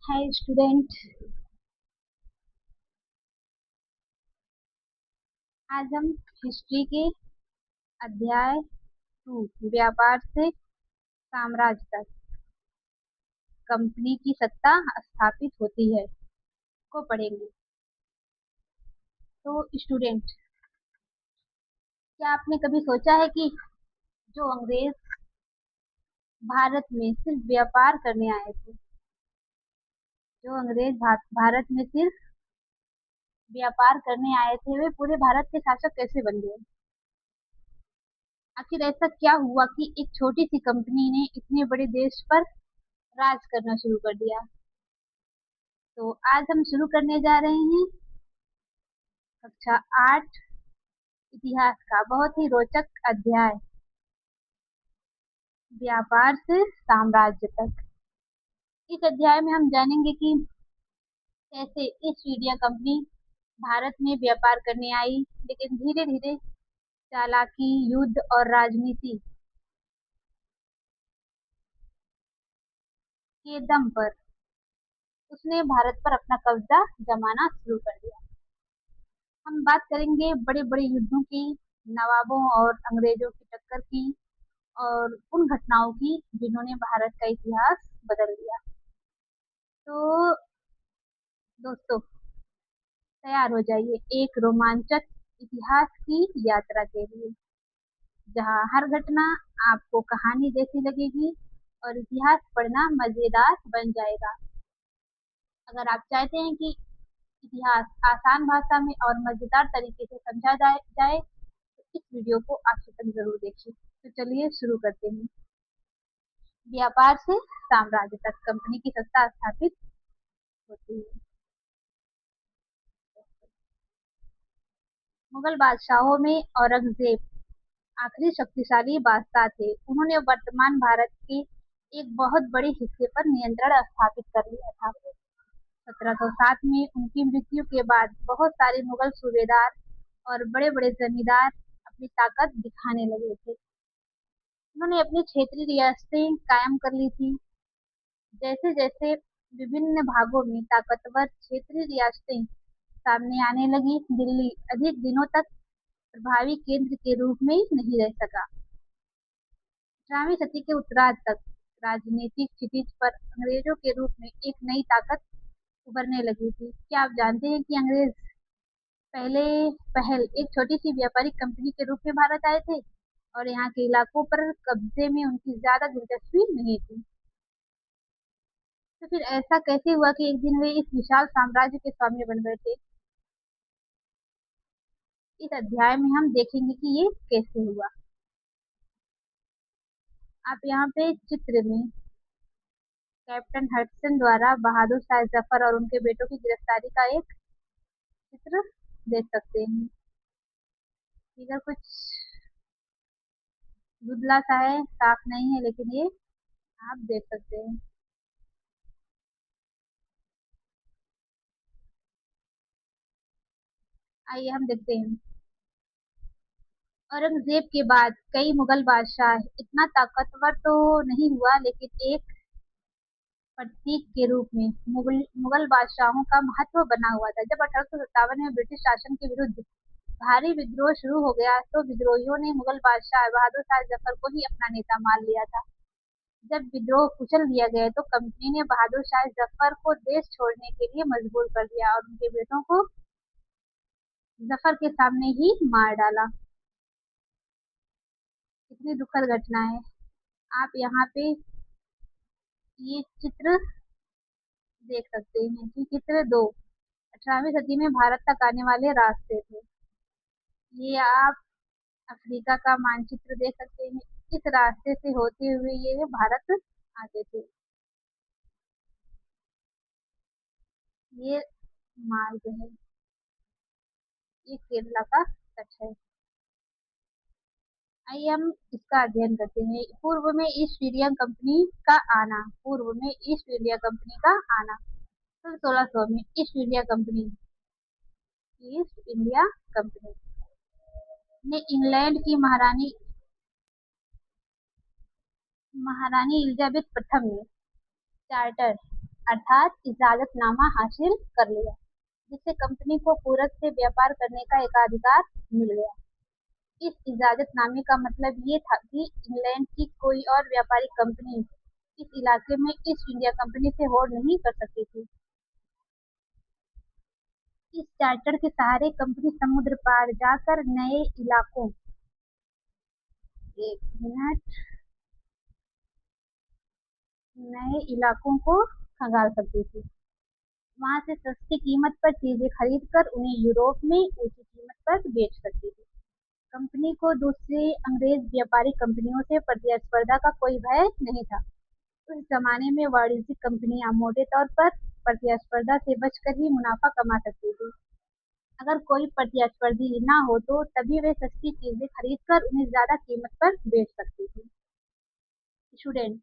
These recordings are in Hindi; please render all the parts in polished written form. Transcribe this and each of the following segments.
Hi student. आज हम हिस्ट्री के अध्याय 2 व्यापार से साम्राज्य तक कंपनी की सत्ता स्थापित होती है को पढ़ेंगे। तो स्टूडेंट, क्या आपने कभी सोचा है कि जो अंग्रेज भारत में सिर्फ व्यापार करने आए थे, जो अंग्रेज भारत में सिर्फ व्यापार करने आए थे, वे पूरे भारत के शासक कैसे बन गए? आखिर ऐसा क्या हुआ कि एक छोटी सी कंपनी ने इतने बड़े देश पर राज करना शुरू कर दिया? तो आज हम शुरू करने जा रहे हैं कक्षा 8 इतिहास का बहुत ही रोचक अध्याय, व्यापार से साम्राज्य तक। इस अध्याय में हम जानेंगे कि कैसे ईस्ट इंडिया कंपनी भारत में व्यापार करने आई, लेकिन धीरे धीरे चालाकी, युद्ध और राजनीति के दम पर उसने भारत पर अपना कब्जा जमाना शुरू कर दिया। हम बात करेंगे बड़े बड़े युद्धों की, नवाबों और अंग्रेजों की टक्कर की, और उन घटनाओं की जिन्होंने भारत का इतिहास बदल दिया। तो दोस्तों, तैयार हो जाइए एक रोमांचक इतिहास की यात्रा के लिए, जहां हर घटना आपको कहानी जैसी लगेगी और इतिहास पढ़ना मजेदार बन जाएगा। अगर आप चाहते हैं कि इतिहास आसान भाषा में और मजेदार तरीके से समझा जाए तो इस वीडियो को आखिर तक जरूर देखिए। तो चलिए शुरू करते हैं। व्यापार से साम्राज्य तक कंपनी की सत्ता स्थापित होती है। मुगल बादशाहों में औरंगजेब आखिरी शक्तिशाली बादशाह थे। उन्होंने वर्तमान भारत के एक बहुत बड़े हिस्से पर नियंत्रण स्थापित कर लिया था। 1707 में उनकी मृत्यु के बाद बहुत सारे मुगल सूबेदार और बड़े बड़े जमींदार अपनी ताकत दिखाने लगे थे। उन्होंने अपनी क्षेत्रीय रियासतें कायम कर ली थी। जैसे जैसे विभिन्न भागों में ताकतवर क्षेत्रीय रियासतें सामने आने लगी, दिल्ली अधिक दिनों तक प्रभावी केंद्र के रूप में नहीं रह सका। 18वीं सदी के उत्तरार्ध तक राजनीतिक क्षितिज पर अंग्रेजों के रूप में एक नई ताकत उभरने लगी थी। क्या आप जानते हैं कि अंग्रेज पहले पहल एक छोटी सी व्यापारिक कंपनी के रूप में भारत आए थे और यहाँ के इलाकों पर कब्जे में उनकी ज्यादा दिलचस्पी नहीं थी। तो फिर ऐसा कैसे हुआ कि एक दिन वे इस विशाल साम्राज्य के स्वामी बन गए थे? इस अध्याय में हम देखेंगे कि ये कैसे हुआ। आप यहाँ पे चित्र में कैप्टन हडसन द्वारा बहादुर शाह जफर और उनके बेटों की गिरफ्तारी का एक चित्र देख सकते हैं। फिगर कुछ धुंधला सा है, साफ नहीं है, लेकिन ये आप देख सकते हैं। आइए हम देखते हैं। औरंगजेब के बाद कई मुगल बादशाह इतना ताकतवर तो नहीं हुआ, लेकिन एक प्रतीक के रूप में मुगल बादशाहों का महत्व बना हुआ था। जब 1857 में ब्रिटिश शासन के विरुद्ध भारी विद्रोह शुरू हो गया, तो विद्रोहियों ने मुगल बादशाह बहादुर शाह जफर को ही अपना नेता मान लिया था। जब विद्रोह कुचल दिया गया, तो कंपनी ने बहादुर शाह जफर को देश छोड़ने के लिए मजबूर कर दिया और उनके बेटों को जफर के सामने ही मार डाला। कितनी दुखद घटना है। आप यहाँ पे ये चित्र देख सकते हैं कि चित्र 2 18वीं सदी में भारत तक आने वाले रास्ते थे। ये आप अफ्रीका का मानचित्र देख सकते हैं। इस रास्ते से होते हुए ये भारत आते थे। ये मार्ग है, ये केरला का तट है। आइए हम इसका अध्ययन करते हैं। पूर्व में ईस्ट इंडिया कंपनी का आना। पूर्व में ईस्ट इंडिया कंपनी का आना। सन 1600 में ईस्ट इंडिया कंपनी ने इंग्लैंड की महारानी एलिजाबेथ प्रथम ने चार्टर अर्थात इजाजतनामा हासिल कर लिया, जिससे कंपनी को पूरब से व्यापार करने का एकाधिकार मिल गया। इस इजाजतनामे का मतलब ये था कि इंग्लैंड की कोई और व्यापारिक कंपनी इस इलाके में ईस्ट इंडिया कंपनी से होड़ नहीं कर सकती थी। इस चार्टर के सहारे कंपनी समुद्र पार जाकर एक मिनट नए इलाकों को खंगाल सकती थी। वहां से सस्ती कीमत पर चीजें खरीद कर उन्हें यूरोप में ऊंची कीमत पर बेच सकती थी। कंपनी को दूसरी अंग्रेज व्यापारिक कंपनियों से प्रतिस्पर्धा का कोई भय नहीं था। उस जमाने में वाणिज्यिक कंपनियां मोटे तौर पर प्रतिस्पर्धा से बचकर ही मुनाफा कमा सकती थी। अगर कोई प्रतिस्पर्धी ना हो तो तभी वे सस्ती चीजें खरीदकर उन्हें ज्यादा कीमत पर बेच सकती थी। स्टूडेंट,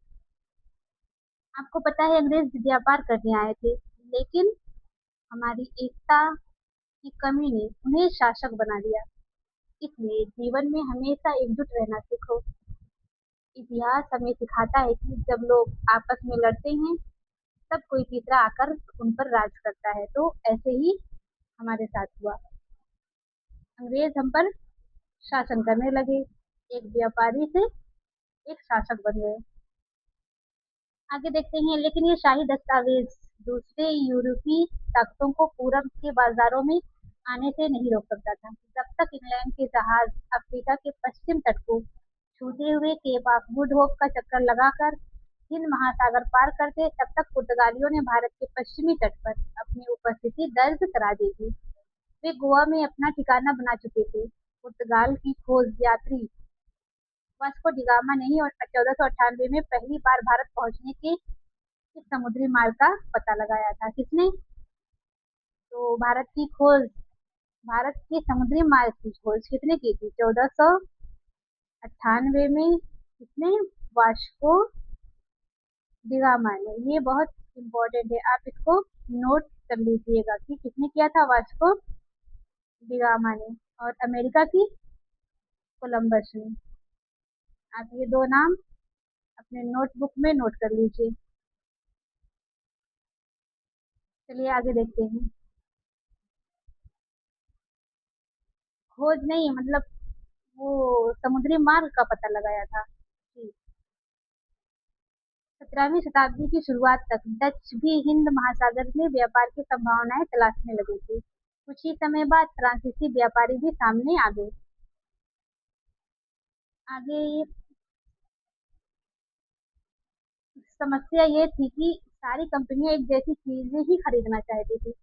आपको पता है अंग्रेज व्यापार करने आए थे, लेकिन हमारी एकता की कमी ने उन्हें शासक बना दिया। इसलिए जीवन में हमेशा एकजुट रहना सीखो। इतिहास हमें सिखाता है कि जब लोग आपस में लड़ते हैं, तब कोई तीसरा आकर उन पर राज करता है। तो ऐसे ही हमारे साथ हुआ। अंग्रेज हम पर शासन करने लगे, एक व्यापारी से एक शासक बन गए। आगे देखते हैं, लेकिन ये शाही दस्तावेज दूसरे यूरोपीय ताकतों को पूरब के बाजारों में आने से नहीं रोक सकता था। जब तक इंग्लैंड के जहाज अफ्रीका के पश्चिम तट को छूते हुए केप ऑफ गुड होप का चक्कर लगाकर हिंद महासागर पार करते, तब तक पुर्तगालियों ने भारत के पश्चिमी तट पर अपनी उपस्थिति दर्ज करा दी थी। वे गोवा में अपना ठिकाना बना चुके थे। पुर्तगाल की खोज यात्री वास्को डिगामा ने ही और 1498 में पहली बार भारत पहुंचने के इस समुद्री मार्ग का पता लगाया था। किसने? तो भारत के समुद्री मार्ग की खोज किसने की थी? 1498 में किसने? वास्को डिगामा ने। ये बहुत इंपॉर्टेंट है, आप इसको नोट कर लीजिएगा कि किसने किया था? वास्को डिगामा ने। और अमेरिका की कोलंबस ने। आप ये दो नाम अपने नोटबुक में नोट कर लीजिए। चलिए आगे देखते हैं। खोज नहीं, मतलब वो समुद्री मार्ग का पता लगाया था। जी। 17वीं शताब्दी की शुरुआत तक डच भी हिंद महासागर में व्यापार की संभावनाएं तलाशने लगे थे। कुछ ही समय बाद फ्रांसीसी व्यापारी भी सामने आ गए। आगे समस्या ये थी कि सारी कंपनियां एक जैसी चीजें ही खरीदना चाहती थी।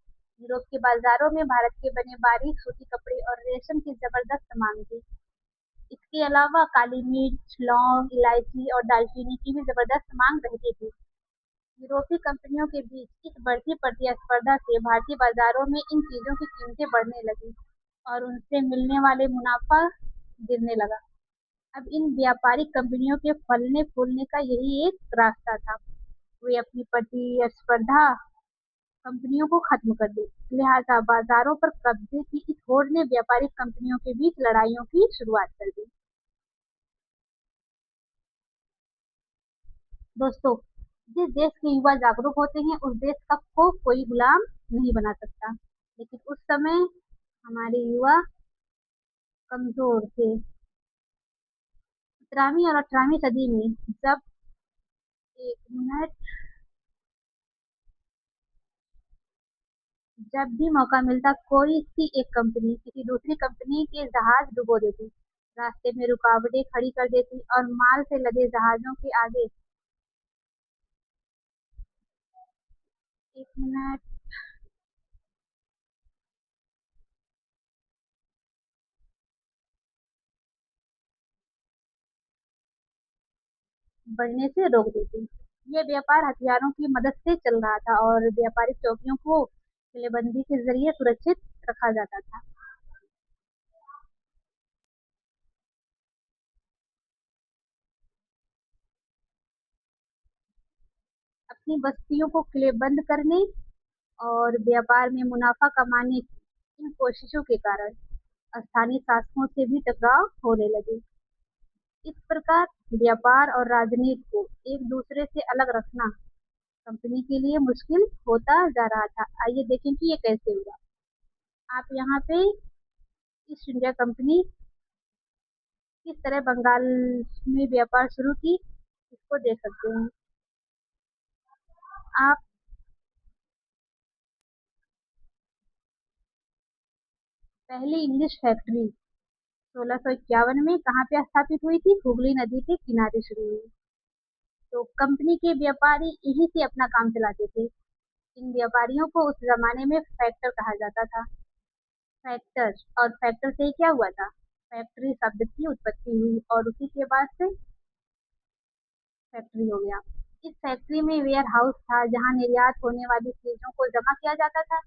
यूरोप के बाजारों में भारत के बने बारीक सूती कपड़े और रेशम की जबरदस्त मांग थी। इसके अलावा काली मिर्च, लौंग, इलायची और दालचीनी की भी जबरदस्त मांग रहती थी। यूरोपीय कंपनियों के बीच इस बढ़ती प्रतिस्पर्धा से भारतीय बाजारों में इन चीजों की कीमतें बढ़ने लगी और उनसे मिलने वाले मुनाफा गिरने लगा। अब इन व्यापारिक कंपनियों के फलने फूलने का यही एक रास्ता था। वे अपनी प्रतिस्पर्धा कंपनियों को खत्म कर दी। लिहाजा बाजारों पर कब्जे की इस होड़ ने व्यापारिक कंपनियों के बीच लड़ाइयों की शुरुआत कर दी। दोस्तों, जिस देश के युवा जागरूक होते हैं उस देश का को कोई गुलाम नहीं बना सकता। लेकिन उस समय हमारे युवा कमजोर थे। 17वीं और 18वीं सदी में एक मिनट जब भी मौका मिलता, कोई सी एक कंपनी किसी दूसरी कंपनी के जहाज डुबो देती, रास्ते में रुकावटें खड़ी कर देती और माल से लदे जहाजों के आगे एक मिनट बढ़ने से रोक देती। ये व्यापार हथियारों की मदद से चल रहा था और व्यापारिक चौकियों को किलेबंदी के जरिए सुरक्षित रखा जाता था। अपनी बस्तियों को किलेबंद करने और व्यापार में मुनाफा कमाने की इन कोशिशों के कारण स्थानीय शासकों से भी टकराव होने लगे। इस प्रकार व्यापार और राजनीति को एक दूसरे से अलग रखना कंपनी के लिए मुश्किल होता जा रहा था। आइए देखें कि ये कैसे हुआ। आप यहाँ पे ईस्ट इंडिया कंपनी किस तरह बंगाल में व्यापार शुरू की, इसको देख सकते हैं आप। पहली इंग्लिश फैक्ट्री 1651 में कहाँ पे स्थापित हुई थी? हुगली नदी के किनारे शुरू हुई। तो कंपनी के व्यापारी यहीं से अपना काम चलाते थे। इन व्यापारियों को उस जमाने में फैक्टर कहा जाता था। फैक्टर, और फैक्टर से ही क्या हुआ था? फैक्ट्री शब्द की उत्पत्ति हुई और उसी के बाद से फैक्ट्री हो गया। इस फैक्ट्री में वेयर हाउस था जहां निर्यात होने वाली चीजों को जमा किया जाता था।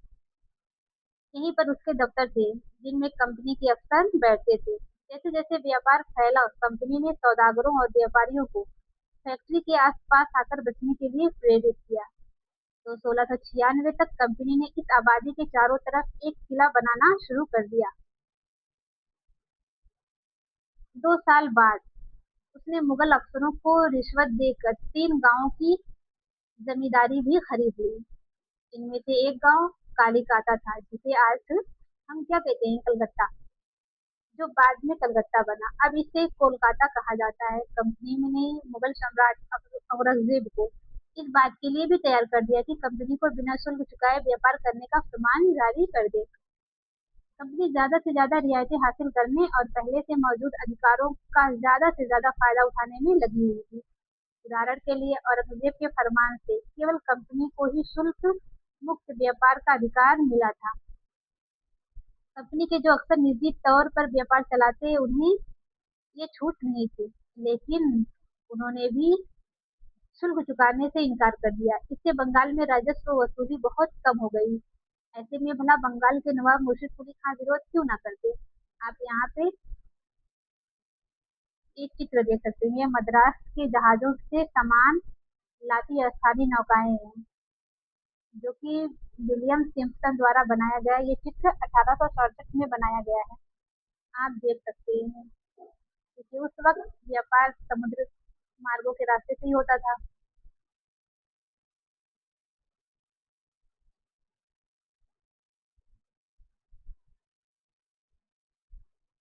यहीं पर उसके दफ्तर थे जिनमें कंपनी के अफसर बैठते थे। जैसे जैसे व्यापार फैला, कंपनी ने सौदागरों और व्यापारियों को फैक्ट्री के आसपास आकर बसने के लिए प्रेरित किया। तो 1696 तक कंपनी ने इस आबादी के चारों तरफ एक किला बनाना शुरू कर दिया। 2 साल बाद उसने मुगल अफसरों को रिश्वत देकर 3 गांवों की जमींदारी भी खरीद ली। इनमें से एक गांव कालीकाता था, जिसे आज हम क्या कहते हैं, कलकत्ता, जो बाद में कलकत्ता बना। अब इसे कोलकाता कहा जाता है। कंपनी ने मुगल सम्राट औरंगजेब को इस बात के लिए भी तैयार कर दिया कि कंपनी को बिना शुल्क चुकाए व्यापार करने का फरमान जारी कर दे। कंपनी ज्यादा से ज्यादा रियायतें हासिल करने और पहले से मौजूद अधिकारों का ज्यादा से ज्यादा फायदा उठाने में लगी हुई थी। उदाहरण के लिए औरंगजेब के फरमान से केवल कंपनी को ही शुल्क मुक्त व्यापार का अधिकार मिला था। कंपनी के जो अक्सर निजी तौर पर व्यापार चलाते, उन्हें ये छूट नहीं थी, लेकिन उन्होंने भी शुल्क चुकाने से इनकार कर दिया। इससे बंगाल में राजस्व वसूली बहुत कम हो गई। ऐसे में भला बंगाल के नवाब मुर्शिद कुली खान विरोध क्यों ना करते? आप यहाँ पे एक चित्र देख सकते हैं। यह मद्रास के जहाजों से सामान लाती स्थानीय नौकाएं हैं, जो कि विलियम सिम्पसन द्वारा बनाया गया। ये चित्र 1867 में बनाया गया है। आप देख सकते हैं, क्योंकि उस वक्त व्यापार समुद्र मार्गों के रास्ते से ही होता था।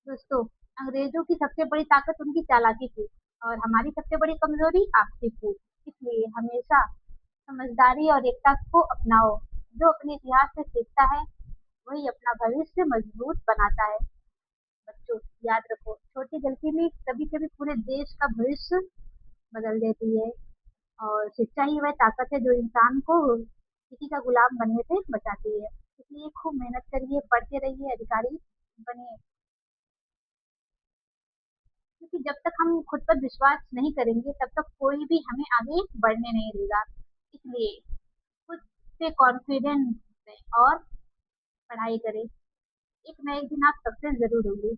दोस्तों, अंग्रेजों की सबसे बड़ी ताकत उनकी चालाकी थी और हमारी सबसे बड़ी कमजोरी आपसी फूट। इसलिए हमेशा समझदारी और एकता को अपनाओ। जो अपने इतिहास से सीखता है वही अपना भविष्य मजबूत बनाता है। बच्चों, याद रखो, छोटी गलती भी कभी कभी पूरे देश का भविष्य बदल देती है। और शिक्षा ही वह ताकत है जो इंसान को किसी का गुलाम बनने से बचाती है। इसलिए खूब मेहनत करिए, पढ़ते रहिए, अधिकारी बनिए। क्योंकि जब तक हम खुद पर विश्वास नहीं करेंगे तब तक कोई भी हमें आगे बढ़ने नहीं देगा। इसलिए खुद पे कॉन्फिडेंस दें और पढ़ाई करें। एक ना एक दिन आप सक्सेस जरूर होंगे।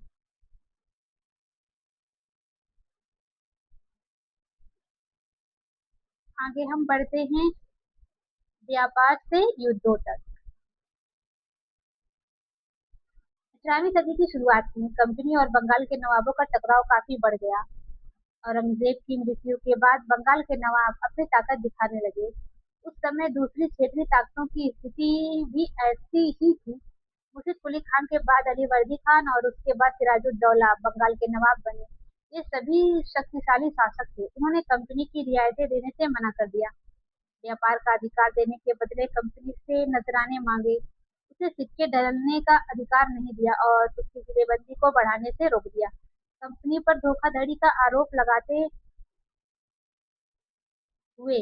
आगे हम बढ़ते हैं व्यापार से युद्धों तक। 18वीं सदी की शुरुआत में कंपनी और बंगाल के नवाबों का टकराव काफी बढ़ गया। औरंगजेब की मृत्यु के बाद बंगाल के नवाब अपनी ताकत दिखाने लगे। उस समय दूसरी क्षेत्रीय ताकतों की स्थिति भी ऐसी ही थी। मुर्शिद कुली खान के बाद अली वर्दी खान और उसके बाद सिराजुद्दौला बंगाल के नवाब बने। ये सभी शक्तिशाली शासक थे। उन्होंने कंपनी की रियायतें देने से मना कर दिया, व्यापार का अधिकार देने के बदले कंपनी से नजराने मांगे, उसे सिक्के ढलने का अधिकार नहीं दिया और उसकी जिलेबंदी को बढ़ाने से रोक दिया। कंपनी पर धोखाधड़ी का आरोप लगाते हुए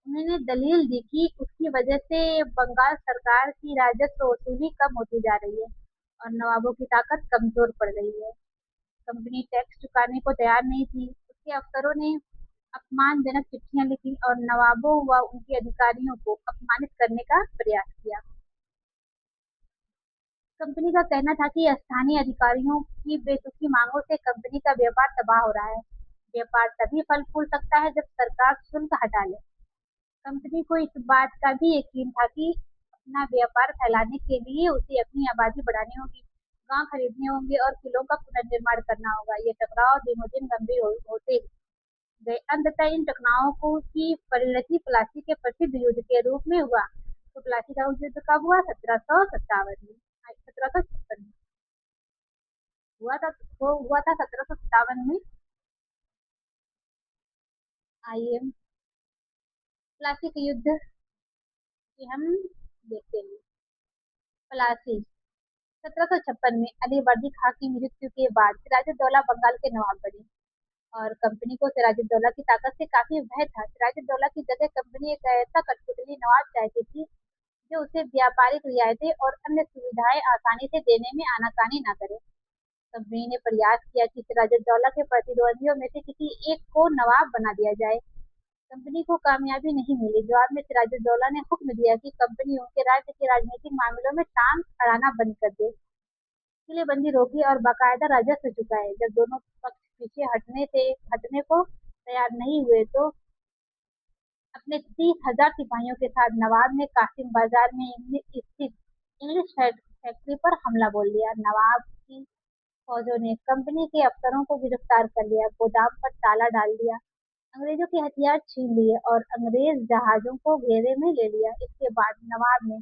उन्होंने दलील दी कि उसकी वजह से बंगाल सरकार की राजस्व वसूली कम होती जा रही है और नवाबों की ताकत कमजोर पड़ रही है। कंपनी टैक्स चुकाने को तैयार नहीं थी। उसके अफसरों ने अपमानजनक चिट्ठियां लिखी और नवाबों व उनके अधिकारियों को अपमानित करने का प्रयास किया। कंपनी का कहना था कि स्थानीय अधिकारियों की बेतुकी मांगों से कंपनी का व्यापार तबाह हो रहा है। व्यापार तभी फल फूल सकता है जब सरकार शुल्क हटा ले। कंपनी को इस बात का भी यकीन था कि अपना व्यापार फैलाने के लिए उसे अपनी आबादी बढ़ानी होगी, गांव खरीदने होंगे और किलों का पुनर्निर्माण करना होगा। ये टकराव दिनों दिन गंभीर होते गए। अंततः इन टकरावों को की परिणति प्लासी के प्रसिद्ध युद्ध के रूप में हुआ। तो प्लासी का युद्ध कब हुआ? 1757 में। 1756 में हुआ था। वो हुआ था 1757 में। आइए प्लासी के युद्ध की हम देखते हैं। प्लासी 1756 में अली वर्दी खां की मृत्यु के बाद सिराजुद्दौला बंगाल के नवाब बने और कंपनी को सिराजुद्दौला की ताकत से काफी भय था। सिराजुद्दौला की जगह कंपनी एक ऐसा कठपुतली नवाब चाहती थी जो उसे व्यापारिक रियायतें और अन्य सुविधाएं आसानी से देने में आनाकानी न करे। कंपनी ने प्रयास किया कि सिराजुद्दौला के प्रतिद्वंदियों में से किसी एक को नवाब बना दिया जाए। कंपनी को कामयाबी नहीं मिली। जवाब में सिराजुद्दौला ने हुक्म दिया कि कंपनी उनके राज्य के राजनीतिक मामलों में टांग अड़ाना बंद कर दे, किलेबंदी रोकी और बाकायदा राजस्व चुकाए। जब दोनों पक्ष पीछे हटने को तैयार नहीं हुए तो अपने 30,000 सिपाहियों के साथ नवाब ने कासिम बाजार में स्थित इंग्लिश फैक्ट्री पर हमला बोल दिया। नवाब की फौजों ने कंपनी के अफसरों को गिरफ्तार कर लिया, गोदाम पर ताला डाल दिया, अंग्रेजों के हथियार छीन लिए और अंग्रेज जहाजों को घेरे में ले लिया। इसके बाद नवाब ने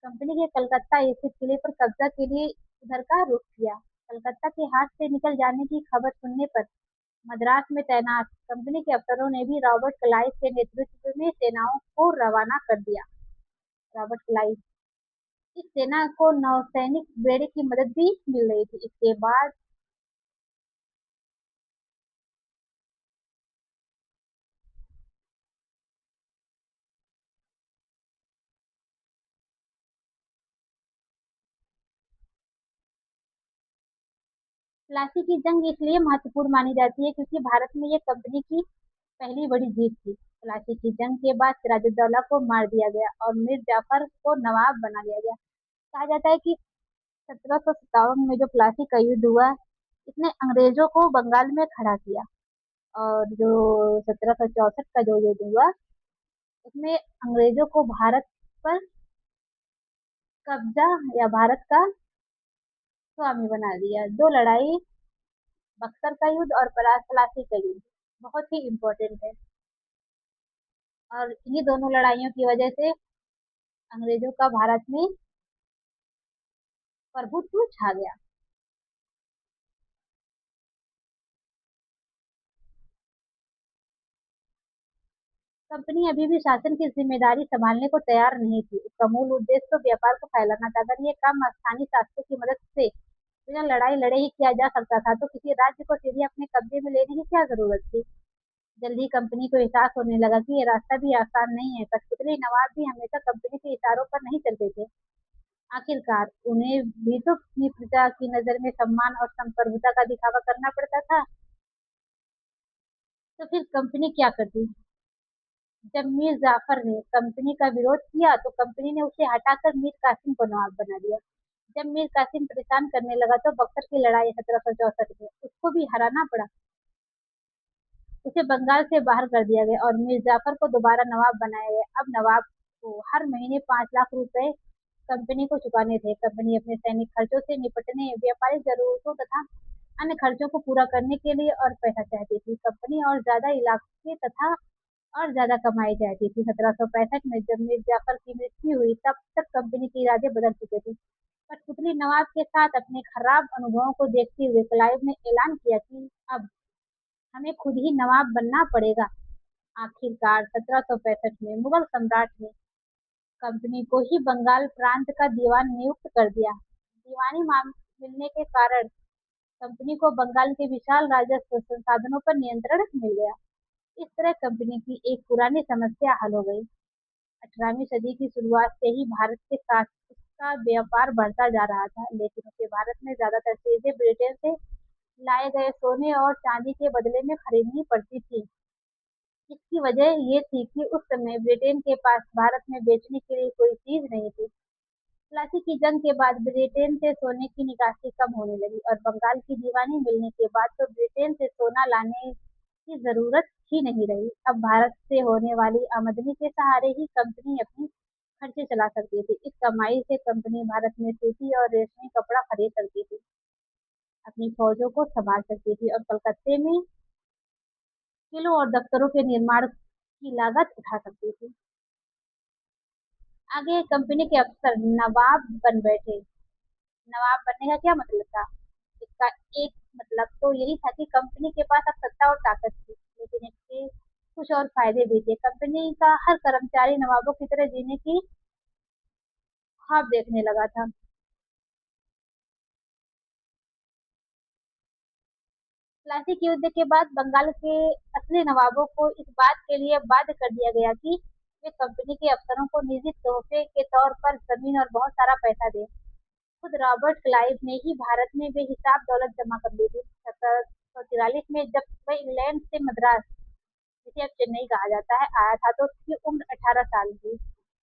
कंपनी के कलकत्ता स्थित किले पर कब्जा के लिए उधर का रुख किया। कलकत्ता के हाथ से निकल जाने की खबर सुनने पर मद्रास में तैनात कंपनी के अफसरों ने भी रॉबर्ट क्लाइव के नेतृत्व में सेनाओं को रवाना कर दिया। रॉबर्ट क्लाइव इस सेना को नौसैनिक बेड़े की मदद भी मिल रही थी। इसके बाद प्लासी की जंग इसलिए महत्वपूर्ण मानी जाती है क्योंकि भारत में ये कंपनी की पहली बड़ी जीत थी। प्लासी की जंग के बाद सिराजुद्दौला को मार दिया गया और मीर जाफर को नवाब बना दिया गया। कहा जाता है कि 1757 में जो प्लासी का युद्ध हुआ, इसने अंग्रेजों को बंगाल में खड़ा किया और जो 1764 का जो युद्ध हुआ, उसमें अंग्रेजों को भारत पर कब्जा या भारत का स्वामी बना दिया। दो लड़ाई, बक्सर का युद्ध और प्लासी का युद्ध, बहुत ही इम्पोर्टेंट है और इन्हीं दोनों लड़ाइयों की वजह से अंग्रेजों का भारत में प्रभुत्व छा गया। कंपनी अभी भी शासन की जिम्मेदारी संभालने को तैयार नहीं थी। उसका मूल उद्देश्य तो व्यापार को फैलाना था। अगर ये काम स्थानीय शासकों की मदद से बिना लड़ाई लड़े ही किया जा सकता था तो किसी राज्य को सीधे अपने कब्जे में लेने की क्या जरूरत थी। जल्दी ही कंपनी को एहसास होने लगा कि ये रास्ता भी आसान नहीं है। कठपुतली नवाब भी हमेशा कंपनी के इशारों पर नहीं चलते थे। आखिरकार उन्हें भी तो अपनी प्रजा की नजर में सम्मान और संप्रभुता का दिखावा करना पड़ता था। तो फिर कंपनी क्या करती? जब मीर जाफर ने कंपनी का विरोध किया तो कंपनी ने उसे हटाकर मीर कासिम को नवाब बना दिया। जब मीर कासिम परेशान करने लगा तो बक्सर की लड़ाई 1764 में उसको भी हराना पड़ा। उसे बंगाल से बाहर कर दिया गया और मीर जाफर को दोबारा नवाब बनाया गया। अब नवाब को हर महीने 5 लाख रुपए कंपनी को चुकाने थे। कंपनी अपने सैनिक खर्चों से निपटने, व्यापारिक जरूरतों तथा अन्य खर्चों को पूरा करने के लिए और पैसा चाहती थी। कंपनी और ज्यादा इलाके तथा और ज्यादा कमाई चाहती थी। 1765 में जब मीर जाफर की मृत्यु हुई तब तक कंपनी के इरादे बदल चुके थे। कठपुतली नवाब के साथ अपने खराब अनुभवों को देखते हुए क्लाइव ने ऐलान किया कि अब हमें खुद ही नवाब बनना पड़ेगा। आखिरकार 1765 में मुगल सम्राट ने कंपनी को ही बंगाल प्रांत का दीवान नियुक्त कर दिया। दीवानी मिलने के कारण कंपनी को बंगाल के विशाल राजस्व संसाधनों पर नियंत्रण मिल गया। इस तरह कंपनी की एक पुरानी समस्या हल हो गई। 18वीं सदी की शुरुआत से ही भारत के साथ उसका व्यापार बढ़ता जा रहा था, लेकिन उसे भारत में ज्यादातर चीजें ब्रिटेन से लाए गए सोने और चांदी के बदले में खरीदनी पड़ती थी। इसकी वजह ये थी कि उस समय ब्रिटेन के पास भारत में बेचने के लिए कोई चीज नहीं थी। प्लासी की जंग के बाद ब्रिटेन से सोने की निकासी कम होने लगी और बंगाल की दीवानी मिलने के बाद तो ब्रिटेन से सोना लाने की जरूरत ही नहीं रही। अब भारत से होने वाली आमदनी के सहारे ही कंपनी अपनी खर्चे चला सकती थी। इस कमाई से कंपनी भारत में सूती और रेशमी कपड़ा खरीद सकती थी, अपनी फौजों को संभाल सकती थी और कलकत्ते में किलों और दफ्तरों के निर्माण की लागत उठा सकती थी। आगे कंपनी के अफसर नवाब बन बैठे। नवाब बनने का क्या मतलब था? इसका एक मतलब तो यही था कि कंपनी के पास अब सत्ता और ताकत थी, लेकिन इसके कुछ और फायदे भी थे। कंपनी का हर कर्मचारी नवाबों की तरह जीने की ख्वाब देखने लगा था। प्लासी के युद्ध के बाद बंगाल के असली नवाबों को इस बात के लिए बाध्य कर दिया गया कि वे कंपनी के अफसरों को निजी तोहफे के तौर पर जमीन और बहुत सारा पैसा दें। खुद रॉबर्ट क्लाइव ने ही भारत में बेहिसाब दौलत जमा कर ली थी। 1743 में जब वह इंग्लैंड से मद्रास, जिसे अब चेन्नई कहा जाता है, आया था तो उसकी उम्र 18 साल थी।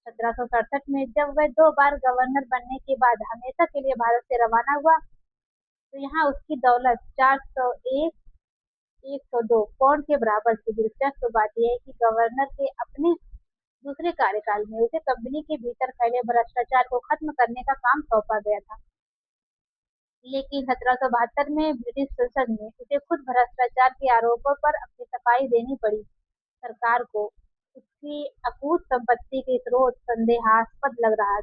1767 में जब वह 2 बार गवर्नर बनने के बाद हमेशा के लिए भारत से रवाना हुआ, तो यहाँ उसकी दौलत 401 102 पाउंड के बराबर थी। दिलचस्प बात यह है कि गवर्नर के अपने दूसरे कार्यकाल में उसे कंपनी के भीतर फैले भ्रष्टाचार को खत्म करने का काम सौंपा गया था। लेकिन 1772 में ब्रिटिश संसद में उसे खुद भ्रष्टाचार के आरोपों पर अपनी सफाई देनी पड़ी। सरकार को उसकी अकूत संपत्ति के स्रोत संदेहास्पद लग रहे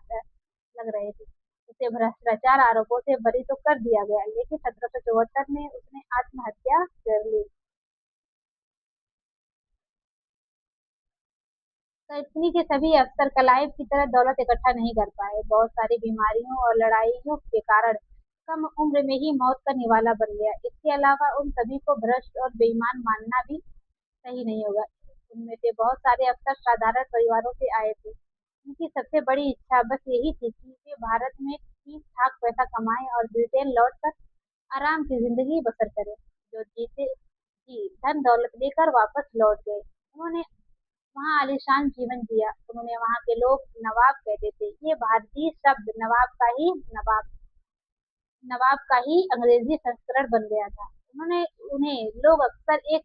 थे। उसे भ्रष्टाचार आरोपों से बरी तो कर दिया गया, लेकिन 1774 में उसने आत्महत्या कर ली। कंपनी के सभी अफसर क्लाइव की तरह दौलत इकट्ठा नहीं कर पाए। बहुत सारी बीमारियों और लड़ाइयों के कारण कम उम्र में ही मौत का निवाला बन गया। इसके अलावा उन सभी को भ्रष्ट और बेईमान मानना भी सही नहीं होगा। उनमें से बहुत सारे अफसर साधारण परिवारों से आए थे। उनकी सबसे बड़ी इच्छा बस यही थी कि वे भारत में ठीक ठाक पैसा कमाएं और ब्रिटेन लौटकर आराम की जिंदगी बसर करें। जो जीते जी धन दौलत लेकर वापस लौट गए। उन्होंने वहाँ आलीशान जीवन जिया। उन्होंने वहाँ के लोग नवाब कहते थे। ये भारतीय शब्द नवाब का ही अंग्रेजी संस्करण बन गया था। उन्होंने उन्हें लोग अक्सर एक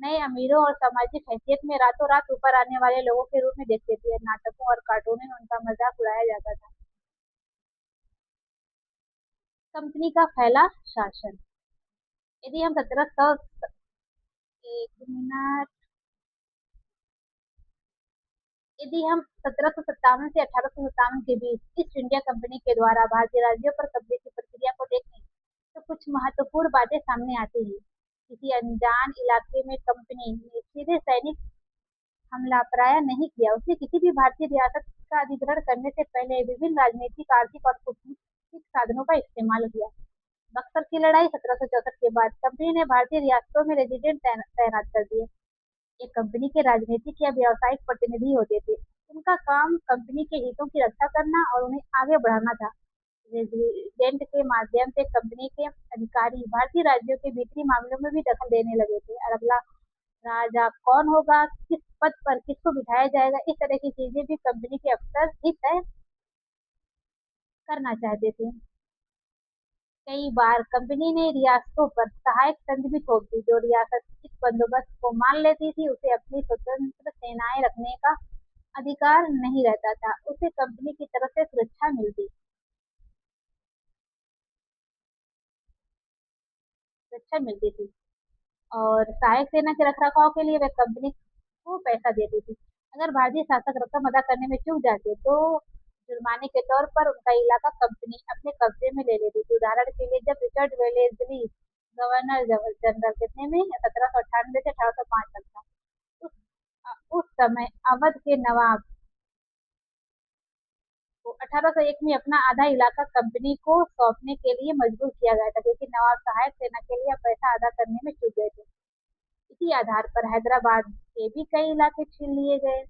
नए अमीरों और सामाजिक हैसियत में रातों रात ऊपर आने वाले लोगों के रूप में देखते थे। नाटकों और कार्टूनों में उनका मजाक उड़ाया जाता था। कंपनी का फैला शासन। यदि हम 1700 एक मिनट यदि हम 1757 से 1857 के बीच ईस्ट इंडिया कंपनी के द्वारा भारतीय राज्यों पर कब्जे की प्रक्रिया को देखें, तो कुछ महत्वपूर्ण बातें सामने आती हैं। किसी अनजान इलाके में कंपनी ने सीधे सैनिक हमला प्राय नहीं किया। उसने किसी भी भारतीय रियासत का अधिग्रहण करने से पहले विभिन्न राजनीतिक, आर्थिक और कूटनीतिक साधनों का इस्तेमाल किया। बक्सर की लड़ाई 1764 के बाद कंपनी ने भारतीय रियासतों में रेजिडेंट तैनात कर दिए। ये कंपनी के राजनीतिक या व्यावसायिक प्रतिनिधि होते थे। उनका काम कंपनी के हितों की रक्षा करना और उन्हें आगे बढ़ाना था। रेजिडेंट के माध्यम से कंपनी के अधिकारी भारतीय राज्यों के भीतरी मामलों में भी दखल देने लगे थे। और अगला राजा कौन होगा, किस पद पर किसको बिठाया जाएगा, इस तरह की चीजें भी कंपनी के अफसर ही तय करना चाहते थे। कई बार कंपनी ने रियासतों पर सहायक संघ भी थोप दी। जो रियासत इस बंदोबस्त को मान लेती थी, उसे अपनी स्वतंत्र सेनाएं रखने का अधिकार नहीं रहता था। उसे कंपनी की तरफ से सुरक्षा मिलती थी और सहायक सेना के रखरखाव के लिए वे कंपनी को पैसा देती थी। अगर भारतीय शासक रकम अदा करने में चूक जाते, तो जुर्माने के तौर पर उनका इलाका कंपनी अपने कब्जे में ले लेती थी। उदाहरण के लिए, जब रिचर्ड वेलेस्ली गवर्नर जनरल कितने में 1798 से 1805 तक था, उस समय अवध के नवाब को 1801 में अपना आधा इलाका कंपनी को सौंपने के लिए मजबूर किया गया था, क्योंकि नवाब सहायक सेना के लिए पैसा अदा करने में चूक गए थे। इसी आधार पर हैदराबाद के भी कई इलाके छीन लिए गए।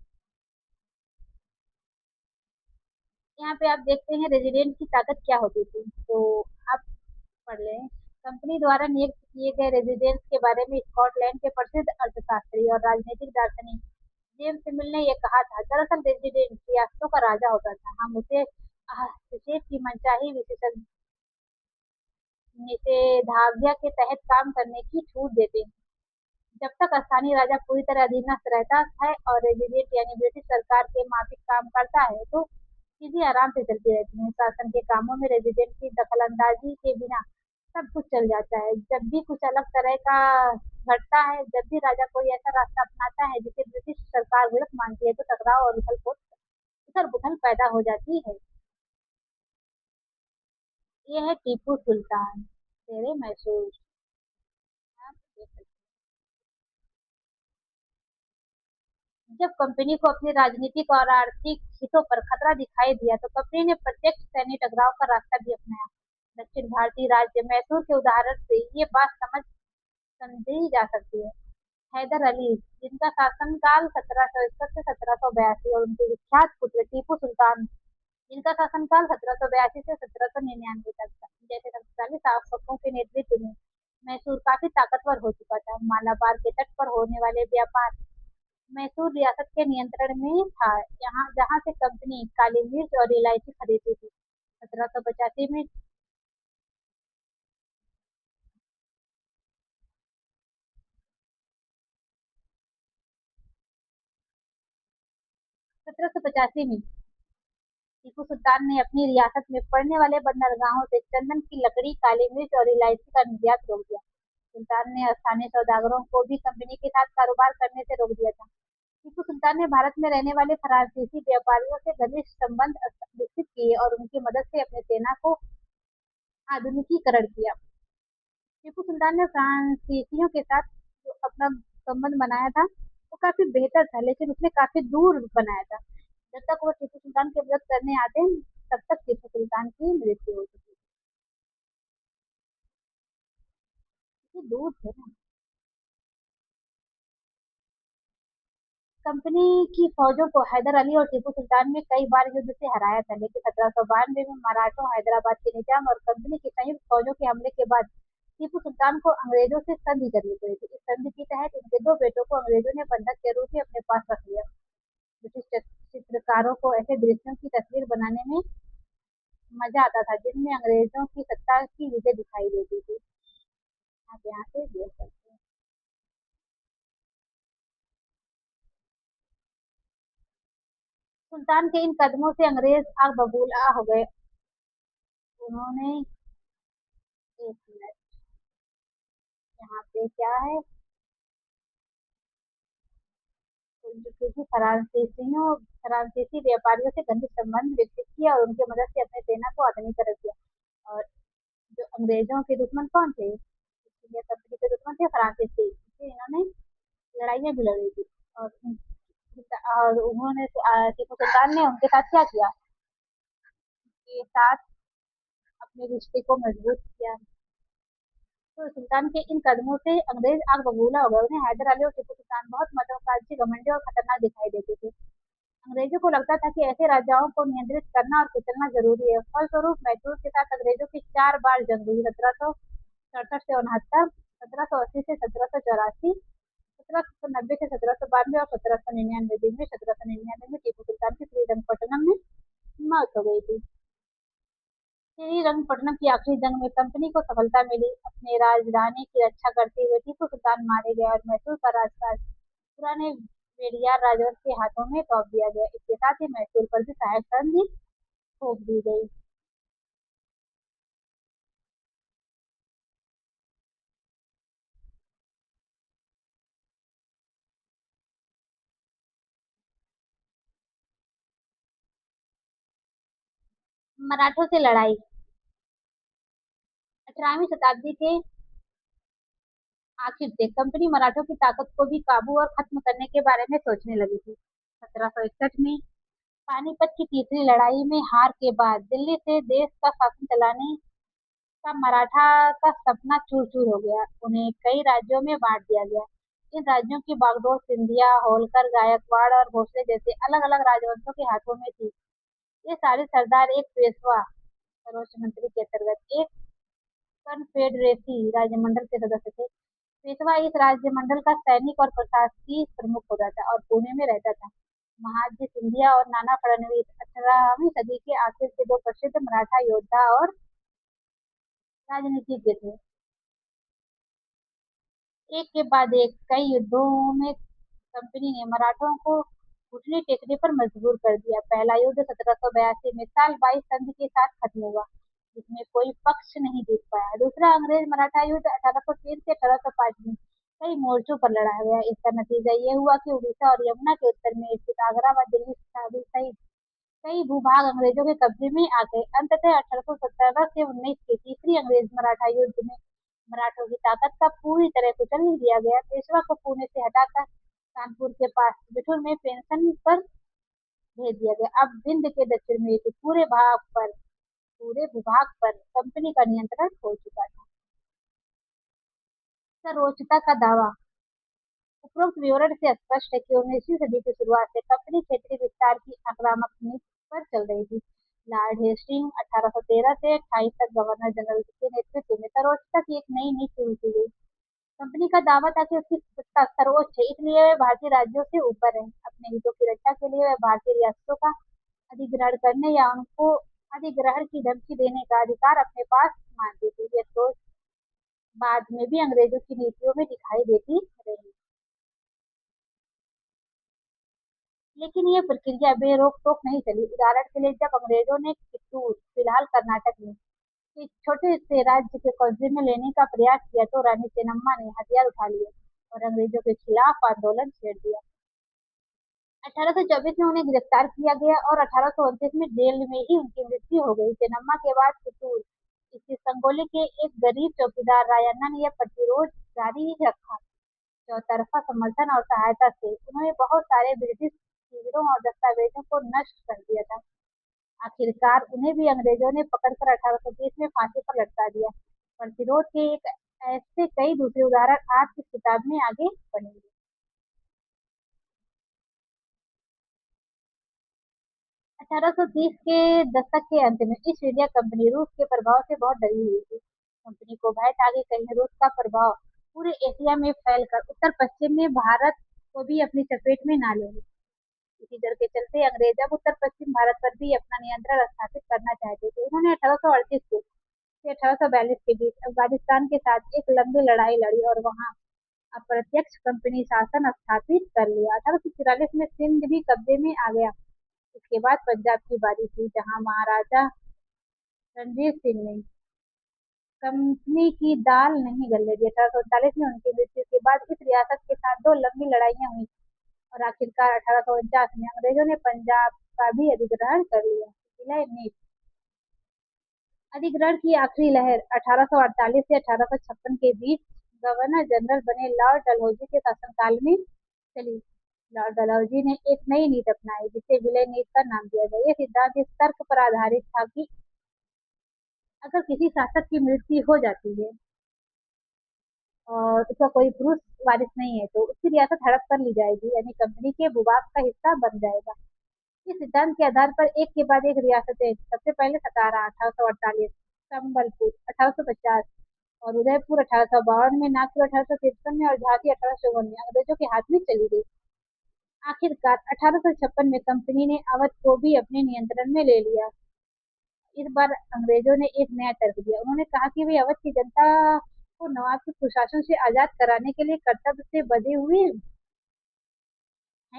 यहाँ पे आप देखते हैं रेजिडेंट की ताकत क्या होती थी। तो आप पढ़ लें। कंपनी द्वारा नियुक्त किए गए रेजिडेंट्स के बारे में स्कॉटलैंड के प्रसिद्ध अर्थशास्त्री और राजनीतिक दार्शनिक जेम्स मिल ने यह कहा था। दरअसल रेजिडेंट रियासतों का राजा होता था। हम उसे हस्तक्षेप की मनचाही निषेधाज्ञा के तहत काम करने की छूट देते हैं। जब तक स्थानीय राजा पूरी तरह अधीनस्थ रहता है और रेजिडेंट यानी ब्रिटिश सरकार के माफिक काम करता है, तो चीजें आराम से चलती रहती हैं। शासन के कामों में रेजिडेंट की दखलंदाजी के बिना सब कुछ चल जाता है। जब भी कुछ अलग तरह का घटता है। जब भी राजा कोई ऐसा रास्ता अपनाता है जिसे ब्रिटिश सरकार गलत मानती है तो टकराव और उथल पुथल पैदा हो जाती है। ये है टीपू सुल्तान। तेरे महसूस। आप देख सकते हैं। जब कंपनी को अपनी राजनीतिक और आर्थिक हितों पर खतरा दिखाई दिया तो कंपनी ने प्रत्यक्ष सैन्य टकराव का रास्ता भी अपनाया। दक्षिण भारतीय राज्य मैसूर के उदाहरण से ये बात समझी जा सकती है। हैदर अली, जिनका शासनकाल 1761 से 1782 और उनके विख्यात पुत्र टीपू सुल्तान, जिनका शासनकाल 1782 से 1799 तक था, जैसे शक्तिशाली शासकों के नेतृत्व में मैसूर काफी ताकतवर हो चुका था। मालाबार के तट पर होने वाले व्यापार मैसूर रियासत के नियंत्रण में था, यहाँ जहाँ से कंपनी काली मिर्च और इलायची खरीदती थी। 1785 में 1785 में टीपू सुल्तान ने अपनी रियासत में पड़ने वाले बंदरगाहों से चंदन की लकड़ी, काली मिर्च और इलायची का निर्यात रोक दिया। सुल्तान ने स्थानीय सौदागरों को भी कंपनी के साथ कारोबार करने से रोक दिया था। टीपू सुल्तान ने भारत में रहने वाले फ्रांसीसी व्यापारियों से घनिष्ठ संबंध विकसित किए और उनकी मदद से अपनी सेना को आधुनिकीकरण किया। टीपू सुल्तान ने फ्रांसीसियों के साथ जो अपना संबंध बनाया था वो काफी बेहतर था, लेकिन उसने काफी दूर बनाया था। जब तक वो टीपू सुल्तान के विरोध करने आते तब तक टीपू सुल्तान की मृत्यु हो चुकी थी। दूर थे ना। कंपनी की फौजों को हैदर अली और टीपू सुल्तान ने कई बार युद्ध से हराया था, लेकिन 1792 में मराठों, हैदराबाद के निजाम और कंपनी की संयुक्त फौजों के हमले के बाद टीपू सुल्तान को अंग्रेजों से संधि करनी पड़ी थी। इस संधि के तहत उनके दो बेटों को अंग्रेजों ने बंधक के रूप में अपने पास रख लिया। ब्रिटिश चित्रकारों को ऐसे दृश्यों की तस्वीर बनाने में मजा आता था जिनमें अंग्रेजों की सत्ता की विजय दिखाई देती थी। आप यहाँ से देख सकते हैं। सुल्तान के इन कदमों से अंग्रेज आग बबूला हो गए। उन्होंने एक मिनट, यहाँ पे क्या है, क्योंकि फ्रांसीसी व्यापारियों से घनिष्ठ संबंध विकसित किया और उनकी मदद से अपने सेना को आधुनिकीकरण किया। और जो अंग्रेजों के दुश्मन कौन थे, इंडिया कंपनी के दुश्मन थे फ्रांसीसी, इसलिए इन्होंने लड़ाइयाँ भी लड़ी थी। और उन्होंने टीपू सुल्तान ने उनके साथ क्या किया, के साथ अपने रिश्ते को मजबूत किया। तो सुल्तान के इन कदमों से अंग्रेज आग बबूला हो गए। उन्हें हैदर अली और टीपू सुल्तान बहुत महत्वाकांक्षी, घमंडी और खतरनाक दिखाई देते थे। अंग्रेजों को लगता था कि ऐसे राजाओं को नियंत्रित करना और कुचलना जरूरी है। फलस्वरूप मैसूर के साथ अंग्रेजों की 4 बार जंग हुई। 1767 से 69, 1780 से 1784, 1790 से 1792 और 1799। दिन में 1799 में टीपू सुल्तान की श्रीरंगपट्टनम में मौत हो गई थी। श्रीरंगपट्टनम की आखिरी जंग में कंपनी को सफलता मिली। अपने राजधानी की रक्षा करते हुए टीपू सुल्तान मारे गए और मैसूर का राजपाट पुराने पेरियार राजवंश के हाथों में सौंप दिया गया। इसके साथ ही मैसूर पर भी सहायक संधि थोप दी गई। मराठों से लड़ाई। 18वीं शताब्दी के आखिर से कंपनी मराठों की ताकत को भी काबू और खत्म करने के बारे में सोचने लगी थी। 1761 में पानीपत की तीसरी लड़ाई में हार के बाद दिल्ली से देश का शासन चलाने का मराठा का सपना चूर-चूर हो गया। उन्हें कई राज्यों में बांट दिया गया। इन राज्यों की बागडोर सिंधिया, होलकर, गायकवाड़ और भोसले जैसे अलग-अलग राजवंशों के हाथों में थी। ये सारे सरदार एक पेशवा सर्वोच्च मंत्री के अंतर्गत एक कन्फेडरेसी राज्यमंडल के सदस्य थे। पेशवा इस राज्यमंडल का सैनिक और प्रशासकीय प्रमुख होता था और पुणे में रहता था। महादजी सिंधिया और नाना फडणवीस 18वीं सदी के आखिर के दो प्रसिद्ध मराठा योद्धा और राजनीतिज्ञ थे। एक के बाद एक कई युद्धों में कंपनी ने मराठों को घुटने टेकने पर मजबूर कर दिया। पहला युद्ध 1782 में साल 22 संधि के साथ खत्म हुआ, जिसमें कोई पक्ष नहीं जीत पाया। दूसरा अंग्रेज मराठा युद्ध 1803 से 1805 में कई मोर्चों पर लड़ा गया। इसका नतीजा ये हुआ कि उड़ीसा और यमुना के उत्तर में स्थित आगरा व दिल्ली सहित कई भूभाग अंग्रेजों के कब्जे में आ गए। अंततः 1817 से 19 के तीसरी अंग्रेज मराठा युद्ध में मराठों की ताकत का पूरी तरह कुचल दिया गया। पेशवा को पुणे से हटाकर कानपुर के पास बिठूर में पेंशन पर भेज दिया गया। अब विंध्य के दक्षिण में के पूरे भूभाग पर कंपनी का नियंत्रण हो चुका था। सर्वोच्चता का दावा। उपरोक्त विवरण से स्पष्ट है कि 19वीं सदी की शुरुआत से कंपनी क्षेत्रीय विस्तार की आक्रामक नीति पर चल रही थी। लॉर्ड हेस्टिंग 1813 से 28 तक गवर्नर जनरल के नेतृत्व में सर्वोच्चता की एक नई नीति शुरू की गई। कंपनी का दावा था कि उसकी सत्ता सर्वोच्च है, इसलिए वह भारतीय राज्यों से ऊपर है। अपने हितों की रक्षा के लिए वह भारतीय रियासतों का अधिग्रहण करने या उनको अधिग्रहण की धमकी देने का अधिकार अपने पास मानती थी। यह सोच बाद में भी अंग्रेजों की नीतियों में दिखाई देती रही, लेकिन ये प्रक्रिया बेरोक टोक नहीं चली। उदाहरण के लिए जब अंग्रेजों ने कित्तूर, फिलहाल कर्नाटक में, एक छोटे से राज्य के कब्जे में लेने का प्रयास किया तो रानी चेन्नम्मा ने हथियार उठा लिए और अंग्रेजों के खिलाफ आंदोलन छेड़ दिया। 1824 में उन्हें गिरफ्तार किया गया और 1829 में जेल में ही उनकी मृत्यु हो गई। चेन्नम्मा के बाद कित्तूर स्थित संगोली के एक गरीब चौकीदार रायन्ना ने यह प्रतिरोध जारी रखा। चौतरफा समर्थन और सहायता से उन्होंने बहुत सारे ब्रिटिश शिविरों और दस्तावेजों को नष्ट कर दिया था। आखिरकार उन्हें भी अंग्रेजों ने पकड़कर 1830 में फांसी पर लटका दिया। प्रतिरोध के एक ऐसे कई दूसरे उदाहरण आज की किताब में आगे बढ़ेंगे। 1830 के दशक के अंत में ईस्ट इंडिया कंपनी रूस के प्रभाव से बहुत डरी हुई थी। कंपनी को भय था कि कहीं रूस का प्रभाव पूरे एशिया में फैलकर उत्तर पश्चिम में भारत को भी अपनी चपेट में ना ले ले। इसी डर के चलते अंग्रेज अब उत्तर पश्चिम भारत पर भी अपना नियंत्रण स्थापित करना चाहते थे। उन्होंने 1838 से 1842 के बीच अफगानिस्तान के साथ एक लंबी लड़ाई लड़ी और वहां अप्रत्यक्ष कंपनी शासन स्थापित कर लिया। 1844 में सिंध भी कब्जे में आ गया। इसके बाद पंजाब की बारी थी, जहां महाराजा रणजीत सिंह ने कंपनी की दाल नहीं गलने दी। 1839 में उनकी मृत्यु के बाद इस रियासत के साथ दो लंबी लड़ाइयां हुई और आखिरकार 1849 में अंग्रेजों ने पंजाब का भी अधिग्रहण कर लिया। विलय नीति। अधिग्रहण की आखिरी लहर 1848 से 1856 के बीच गवर्नर जनरल बने लॉर्ड डलहौजी के शासनकाल में चली। लॉर्ड डलहौजी ने एक नई नीति अपनाई जिसे विलय नीति का नाम दिया गया। यह सिद्धांत इस तर्क पर आधारित था कि अगर किसी शासक की मृत्यु हो जाती है और उसका कोई पुरुष वारिस नहीं है तो उसकी रियासत हड़प कर ली जाएगी, यानी कंपनी के भूभाग का हिस्सा बन जाएगा। इस सिद्धांत के आधार पर एक के बाद एक रियासतें, सबसे पहले सतारा 1848, संबलपुर 1850 और उदयपुर 1852 में, नागपुर 1853 में और झांसी 1854 में अंग्रेजों के हाथ में चली गई। आखिरकार 1856 में कंपनी ने अवध को भी अपने नियंत्रण में ले लिया। इस बार अंग्रेजों ने एक नया तर्क दिया। उन्होंने कहा कि वे अवध की जनता को नवाब के कुशासन से आजाद कराने के लिए कर्तव्य से बंधे हुए हैं,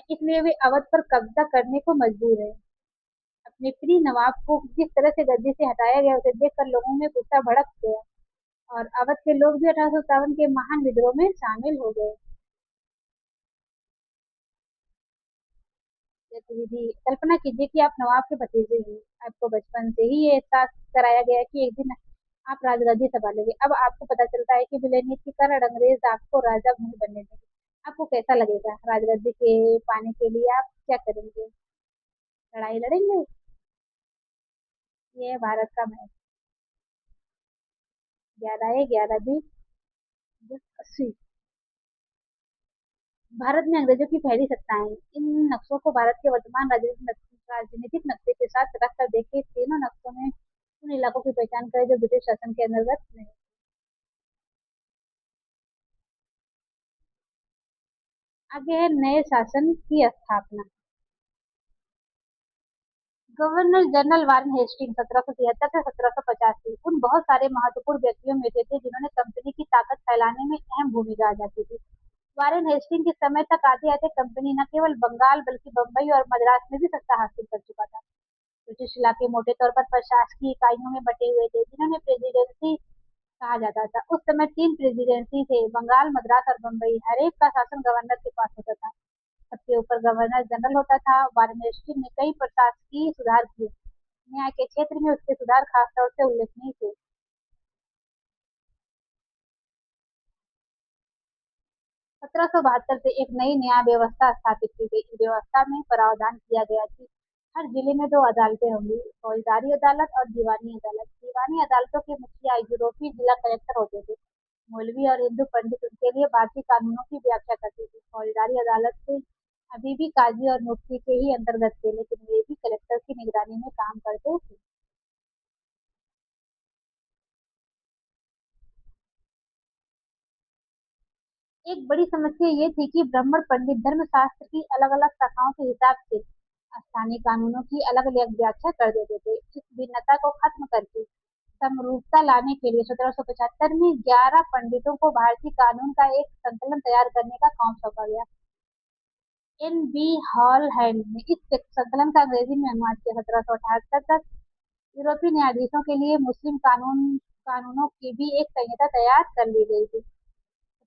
इसलिए वे अवध पर कब्जा करने को मजबूर हैं। अपने प्रिय नवाब को जिस तरह से गद्दी से हटाया गया उसे देखकर लोगों में गुस्सा भड़क गया और अवध के लोग भी 1857 के महान विद्रोह में शामिल हो गए। गतिविधि। कल्पना कीजिए कि आप नवाब के भतीजे हैं। आपको बचपन से ही ये एहसास कराया गया है कि एक दिन आप राजगद्दी संभालेंगे। अब आपको पता चलता है कि विलय नीति के कारण अंग्रेज आपको राजा नहीं बनने देंगे। आपको कैसा लगेगा? राजगद्दी के पाने के लिए आप क्या करेंगे? लड़ाई लड़ेंगे? ये है भारत का मैप। 11 A 11 B 10 80। भारत में अंग्रेजों की फैली सत्ताएं। इन नक्शों को भारत के वर्तमान राजनीतिक नक्शे के साथ रखकर देखें। तीनों नक्शों में उन इलाकों की पहचान करें जो ब्रिटिश शासन के अंतर्गत नहीं। आगे है नए शासन की स्थापना। गवर्नर जनरल वारेन हेस्टिंग 1773 से 1785 उन बहुत सारे महत्वपूर्ण व्यक्तियों में से थे जिन्होंने कंपनी की ताकत फैलाने में अहम भूमिका अदा की थी। वारेन हेस्टिंग के समय तक आते आते कंपनी न केवल बंगाल बल्कि बंबई और मद्रास में भी सत्ता हासिल कर चुका था। ब्रिटिश इलाके मोटे तौर पर प्रशासकीय इकाइयों में बटे हुए थे जिन्होंने प्रेसिडेंसी कहा जाता था। उस समय 3 प्रेसिडेंसी थे, बंगाल, मद्रास और बम्बई। हर एक का शासन गवर्नर के पास होता था। सबके ऊपर गवर्नर जनरल होता था। वाराणसी ने कई प्रशासकीय सुधार किए। न्याय के क्षेत्र में उसके सुधार खासतौर से उल्लेखनीय थे। 1772 से एक नई न्याय व्यवस्था स्थापित की गई। इस व्यवस्था में प्रावधान किया गया कि हर जिले में 2 अदालतें होंगी, फौजदारी अदालत और दीवानी अदालत। दीवानी अदालतों के मुखिया यूरोपीय जिला कलेक्टर होते थे। मौलवी और हिंदू पंडित उनके लिए भारतीय कानूनों की व्याख्या करते थे। फौजदारी अदालत से अभी भी काजी और मुफ्ती के ही अंतर्गत थे, लेकिन वे भी कलेक्टर की निगरानी में काम करते थे। एक बड़ी समस्या ये थी कि ब्राह्मण पंडित धर्मशास्त्र की अलग-अलग शाखाओं के हिसाब से स्थानीय कानूनों की अलग-अलग व्याख्या कर देते थे। इस भिन्नता को खत्म करके समरूपता लाने के लिए 1775 में 11 पंडितों को भारतीय कानून का एक संकलन तैयार करने का काम सौंपा गया। एन बी हॉल हैंड ने इस संकलन का अंग्रेजी में अनुवाद किया। 1778 तक यूरोपीय न्यायाधीशों के लिए मुस्लिम कानूनों की भी एक संहिता तैयार कर ली गई थी।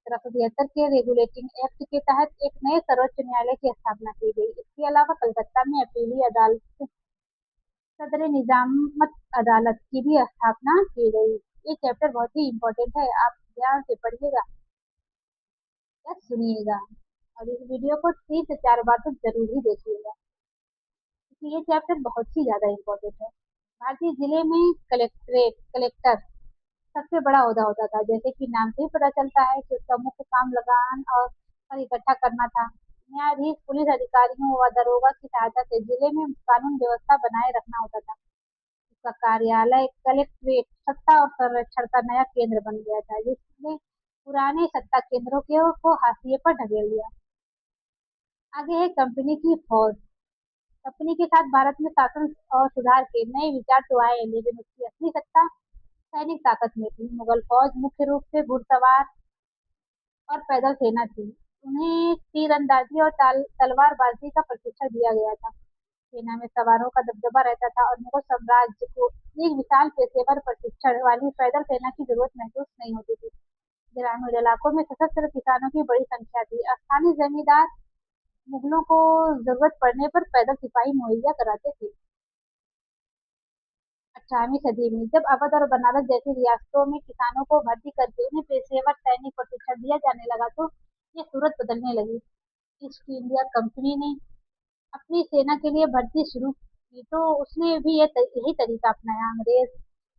1773 के रेगुलेटिंग एक्ट के तहत एक नए सर्वोच्च न्यायालय की स्थापना की गई। इसके अलावा कलकत्ता में अपीली अदालत, सदर निजामत अदालत की भी स्थापना की गई। ये चैप्टर बहुत ही इम्पोर्टेंट है, आप ध्यान से पढ़िएगा या सुनिएगा, और इस वीडियो को 3 से 4 बार तो जरूर ही देखिएगा, क्योंकि ये चैप्टर बहुत ही ज्यादा इम्पोर्टेंट है। भारतीय जिले में कलेक्टर सबसे बड़ा ओहदा होता था। जैसे कि नाम से ही पता चलता है कि उसका मुख्य काम लगान और इकट्ठा करना था। न्यायाधीश पुलिस अधिकारियों व दरोगा की सहायता से जिले में कानून व्यवस्था बनाए रखना होता था। उसका कार्यालय कलेक्ट्रेट सत्ता और संरक्षण का नया केंद्र बन गया था, जिसने पुराने सत्ता केंद्रों को हाशिए पर ढकेल दिया। आगे है कंपनी की फौज। कंपनी के साथ भारत में शासन और सुधार के नए विचार तो आए, लेकिन उसकी असली सत्ता सैनिक ताकत में थी। मुगल फौज मुख्य रूप से घुड़सवार और पैदल सेना थी। उन्हें तीरंदाजी और तलवारबाजी का प्रशिक्षण दिया गया था। सेना में सवारों का दबदबा रहता था और मुगल साम्राज्य को एक विशाल पेशेवर प्रशिक्षण वाली पैदल सेना की जरूरत महसूस नहीं होती थी। ग्रामीण इलाकों में सशस्त्र किसानों की बड़ी संख्या थी। स्थानीय जमींदार मुगलों को जरूरत पड़ने पर पैदल सिपाही मुहैया कराते थे। 18वीं सदी में जब अवध और बनारस जैसी रियासतों में किसानों को भर्ती करके उन्हें पेशेवर सैनिक प्रशिक्षण दिया जाने लगा, तो ये सूरत बदलने लगी। ईस्ट इंडिया कंपनी ने अपनी सेना के लिए भर्ती शुरू की, तो उसने भी यही तरीका अपनाया। अंग्रेज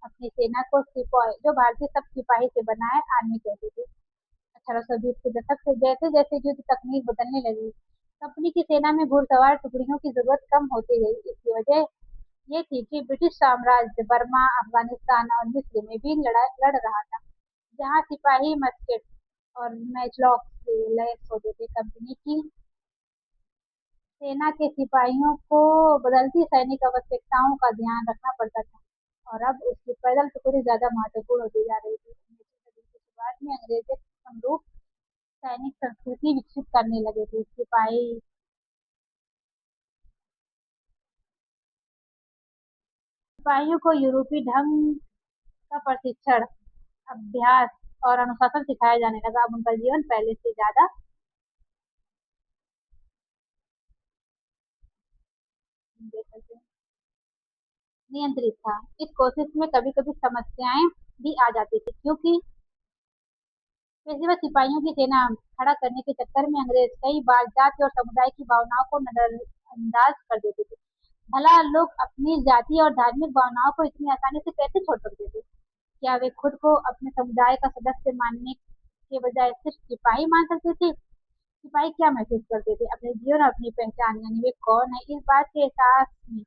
अपनी सेना को सिपाही, जो भारतीय सब सिपाही से बना है, आर्मी कहते थे। 1820 के दशक से जैसे जैसे युद्ध तकनीक बदलने लगी, कंपनी की सेना में घुड़सवार टुकड़ियों की जरूरत कम होती गई। इसकी वजह ये थी कि ब्रिटिश साम्राज्य बर्मा, अफगानिस्तान और मिस्र में भी लड़ रहा था, जहां सिपाही मस्केट और मैचलॉक से लैस होते थे। कंपनी की सेना के सिपाहियों को बदलती सैनिक आवश्यकताओं का ध्यान रखना पड़ता था, और अब उसकी पैदल टुकड़ी ज्यादा महत्वपूर्ण होती जा रही थी। 19वीं सदी की शुरुआत में अंग्रेज एक समरूप सैनिक संस्कृति विकसित करने लगे थे। सिपाहियों को यूरोपीय ढंग का प्रशिक्षण, अभ्यास और अनुशासन सिखाया जाने लगा। अब उनका जीवन पहले से ज्यादा नियंत्रित था। इस कोशिश में कभी कभी समस्याएं भी आ जाती थी, क्योंकि पेशेवर सिपाहियों की सेना खड़ा करने के चक्कर में अंग्रेज कई बार जाति और समुदाय की भावनाओं को नजरअंदाज कर देते थे। भला लोग अपनी जाति और धार्मिक भावनाओं को इतनी आसानी से कैसे छोड़ सकते थे? क्या वे खुद को अपने समुदाय का सदस्य मानने के बजाय सिर्फ सिपाही मान सकते थे? सिपाही क्या महसूस करते थे? अपने जीवन और अपनी पहचान, यानी वे कौन है, इस बात के एहसास में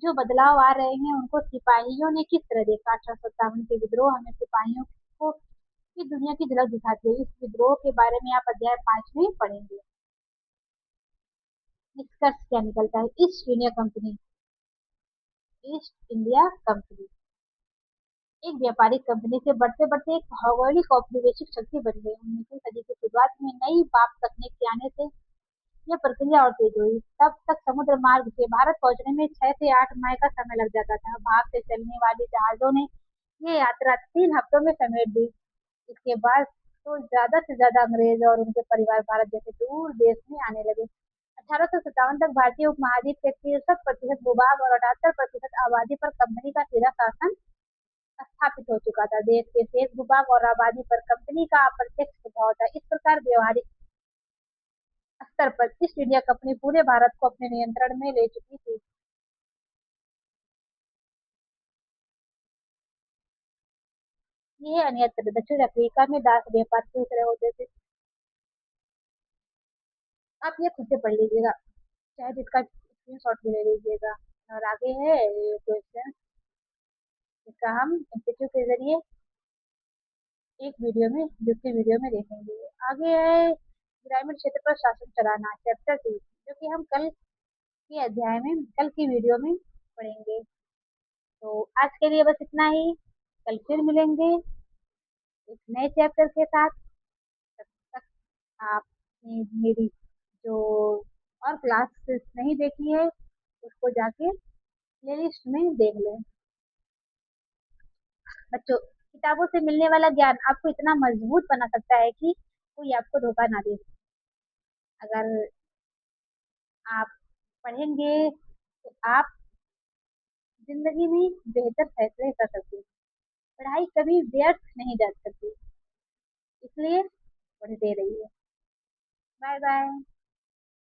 जो बदलाव आ रहे हैं, उनको सिपाहियों ने किस तरह देखा? 1857 के विद्रोह हमें सिपाहियों को की दुनिया की झलक दिखाती है। इस विद्रोह के बारे में आप अध्याय 5 में पढ़ेंगे। निष्कर्ष क्या निकलता है? ईस्ट इंडिया कंपनी एक व्यापारिक कंपनी से बढ़ते बढ़ते एक भौगोलिक औपनिवेशिक शक्ति बन गई। 19वीं सदी की शुरुआत में नई बाप तकनीक के आने से यह प्रक्रिया और तेज हुई। तब तक समुद्र मार्ग से भारत पहुंचने में 6 से 8 माह का समय लग जाता था। भाप से चलने वाली जहाजों ने ये यात्रा 3 हफ्तों में समेट दी। इसके बाद तो ज्यादा से ज्यादा अंग्रेज और उनके परिवार भारत जैसे दूर देश में आने लगे। 1857 तक भारतीय उपमहाद्वीप के 63% भूभाग और 78% आबादी पर कंपनी का सीधा शासन स्थापित हो चुका था। देश के शेष भूभाग और आबादी पर कंपनी का अप्रत्यक्ष प्रभाव था। इस प्रकार व्यवहारिक स्तर पर ईस्ट इंडिया कंपनी पूरे भारत को अपने नियंत्रण में ले चुकी थी। ये अन्यत्र दक्षिण अफ्रीका में दास व्यापार किस तरह होते थे, आप ये खुद से पढ़ लीजिएगा, चाहे इसका स्क्रीनशॉट भी ले लीजिएगा। और आगे है क्वेश्चन, इसका हम एमसीक्यू के जरिए एक वीडियो में दूसरी वीडियो में देखेंगे। आगे है ग्रामीण क्षेत्र पर शासन चलाना, चैप्टर 2, जो कि हम कल की वीडियो में पढ़ेंगे। तो आज के लिए बस इतना ही। कल फिर मिलेंगे एक नए चैप्टर के साथ। तब तक आपने मेरी जो और क्लासेस नहीं देखी है उसको जाके प्लेलिस्ट में देख लें। बच्चों, किताबों से मिलने वाला ज्ञान आपको इतना मजबूत बना सकता है कि कोई आपको धोखा ना दे। अगर आप पढ़ेंगे तो आप जिंदगी में बेहतर फैसले कर सकते हैं। पढ़ाई कभी व्यर्थ नहीं जा सकती, इसलिए पढ़ते रहिए। Bye bye.